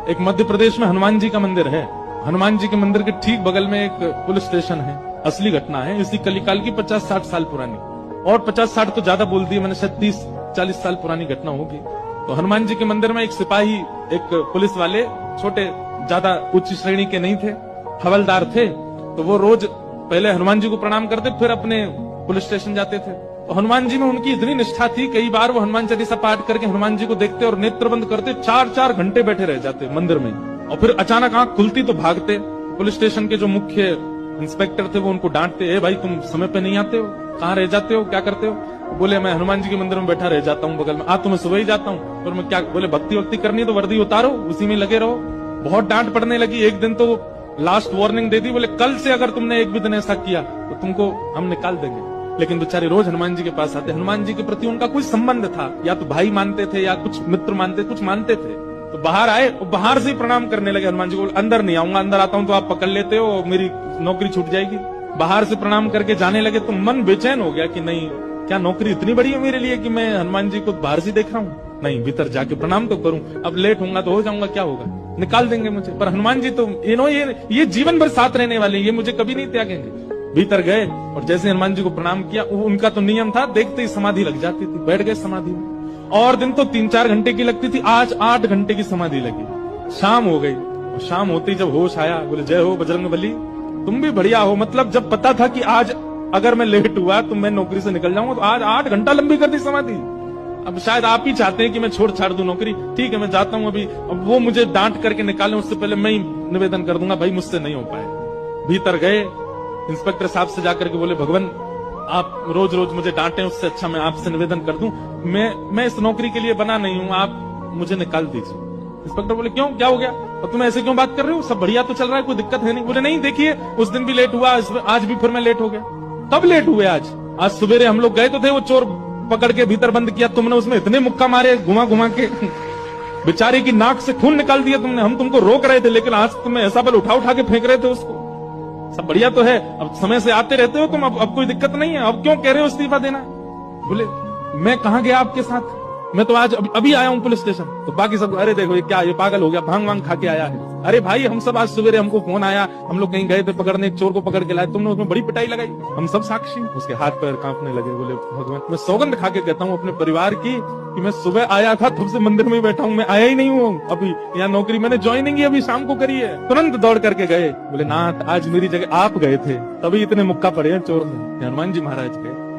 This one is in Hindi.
एक मध्य प्रदेश में हनुमान जी का मंदिर है। हनुमान जी के मंदिर के ठीक बगल में एक पुलिस स्टेशन है। असली घटना है, इसी कलिकाल की 50-60 साल पुरानी, और 50-60 तो ज्यादा बोल दिए मैंने, शायद 30-40 साल पुरानी घटना होगी। तो हनुमान जी के मंदिर में एक सिपाही, एक पुलिस वाले, छोटे, ज्यादा उच्च श्रेणी के नहीं थे, हवलदार थे। तो वो रोज पहले हनुमान जी को प्रणाम करते, फिर अपने पुलिस स्टेशन जाते थे। तो हनुमान जी में उनकी इतनी निष्ठा थी, कई बार वो हनुमान चालीसा पाठ करके हनुमान जी को देखते और नेत्र बंद करते, 4-4 घंटे बैठे रह जाते मंदिर में। और फिर अचानक आंख खुलती तो भागते। पुलिस स्टेशन के जो मुख्य इंस्पेक्टर थे वो उनको डांटते, ए भाई तुम समय पे नहीं आते हो, कहाँ रह जाते हो, क्या करते हो? बोले मैं हनुमान जी के मंदिर में बैठा रह जाता हूँ बगल में। तो मैं सुबह ही जाता हूँ। फिर मैं क्या, बोले भक्ति वक्ति करनी तो वर्दी उतारो, उसी में लगे रहो। बहुत डांट पड़ने लगी। एक दिन तो लास्ट वार्निंग दे दी, बोले कल से अगर तुमने एक भी दिन ऐसा किया तो तुमको हम निकाल देंगे। लेकिन बेचारे रोज हनुमान जी के पास आते। हनुमान जी के प्रति उनका कोई संबंध था, या तो भाई मानते थे या कुछ मित्र मानते, कुछ मानते थे। तो बाहर आए और बाहर से ही प्रणाम करने लगे हनुमान जी को। अंदर नहीं आऊंगा, अंदर आता हूं तो आप पकड़ लेते हो, मेरी नौकरी छूट जाएगी। बाहर से प्रणाम करके जाने लगे। तो मन बेचैन हो गया कि नहीं, क्या नौकरी इतनी बड़ी है मेरे लिए कि मैं हनुमान जी को बाहर से देख रहा हूँ? नहीं, भीतर जाके प्रणाम तो करूं। अब लेट होऊंगा तो हो जाऊंगा, क्या होगा, निकाल देंगे मुझे। पर हनुमान जी तो ये जीवन भर साथ रहने वाले, ये मुझे कभी नहीं त्यागेंगे। भीतर गए और जैसे हनुमान जी को प्रणाम किया, उनका तो नियम था, देखते ही समाधि लग जाती थी। बैठ गए समाधि में। और दिन तो 3-4 घंटे की लगती थी, आज 8 घंटे की समाधि लगी। शाम हो गई और शाम होती जब होश आया, बोले जय हो बजरंगबली, तुम भी बढ़िया हो। मतलब जब पता था कि आज अगर मैं लेट हुआ तो मैं नौकरी से निकल जाऊंगा, तो आज 8 घंटा लंबी कर दी समाधि। अब शायद आप ही चाहते हैं कि मैं छोड़ छाड़ दूं नौकरी। ठीक है, मैं जाता हूं अभी। अब वो मुझे डांट करके निकालें उससे पहले मैं ही निवेदन कर दूंगा, भाई मुझसे नहीं हो पाए। भीतर गए, इंस्पेक्टर साहब से जाकर के बोले, भगवान आप रोज रोज मुझे डांटे, उससे अच्छा मैं आपसे निवेदन कर दूं, मैं इस नौकरी के लिए बना नहीं हूं, आप मुझे निकाल दीजिए। इंस्पेक्टर बोले क्यों, क्या हो गया, और तुम ऐसे क्यों बात कर रहे हो, सब बढ़िया तो चल रहा है, कोई दिक्कत है नहीं। बोले नहीं, देखिए उस दिन भी लेट हुआ, आज भी फिर मैं लेट हो गया। कब लेट हुए? आज सवेरे हम लोग गए तो थे, वो चोर पकड़ के भीतर बंद किया तुमने, उसमें इतने मुक्का मारे घुमा घुमा के, बेचारे की नाक से खून निकाल दिया तुमने। हम तुमको रोक रहे थे, लेकिन आज तुम्हें ऐसा बल उठा उठा के फेंक रहे थे उसको। सब बढ़िया तो है, अब समय से आते रहते हो तुम, अब कोई दिक्कत नहीं है, अब क्यों कह रहे हो इस्तीफा देना? बोले मैं कहां गया आपके साथ, मैं तो आज अभी आया हूं पुलिस स्टेशन। तो बाकी सब, अरे देखो ये क्या, ये पागल हो गया, भांग वांग खा के आया है। अरे भाई हम सब आज सवेरे, हमको फोन आया, हम लोग कहीं गए थे पकड़ने, एक चोर को पकड़ के लाए, तुमने उसमें बड़ी पिटाई लगाई, हम सब साक्षी। उसके हाथ पैर कांपने लगे। बोले भगवान, मैं सौगंध खा के कहता हूँ अपने परिवार की कि मैं सुबह आया था, तब से मंदिर में बैठा हूँ, मैं आया ही नहीं हूँ अभी। यहाँ नौकरी मैंने ज्वाइनिंग ही अभी शाम को करी है। तुरंत दौड़ करके गए। बोले नाथ, आज मेरी जगह आप गए थे, तभी इतने मुक्का पड़े हैं चोर में। हनुमान जी महाराज गए।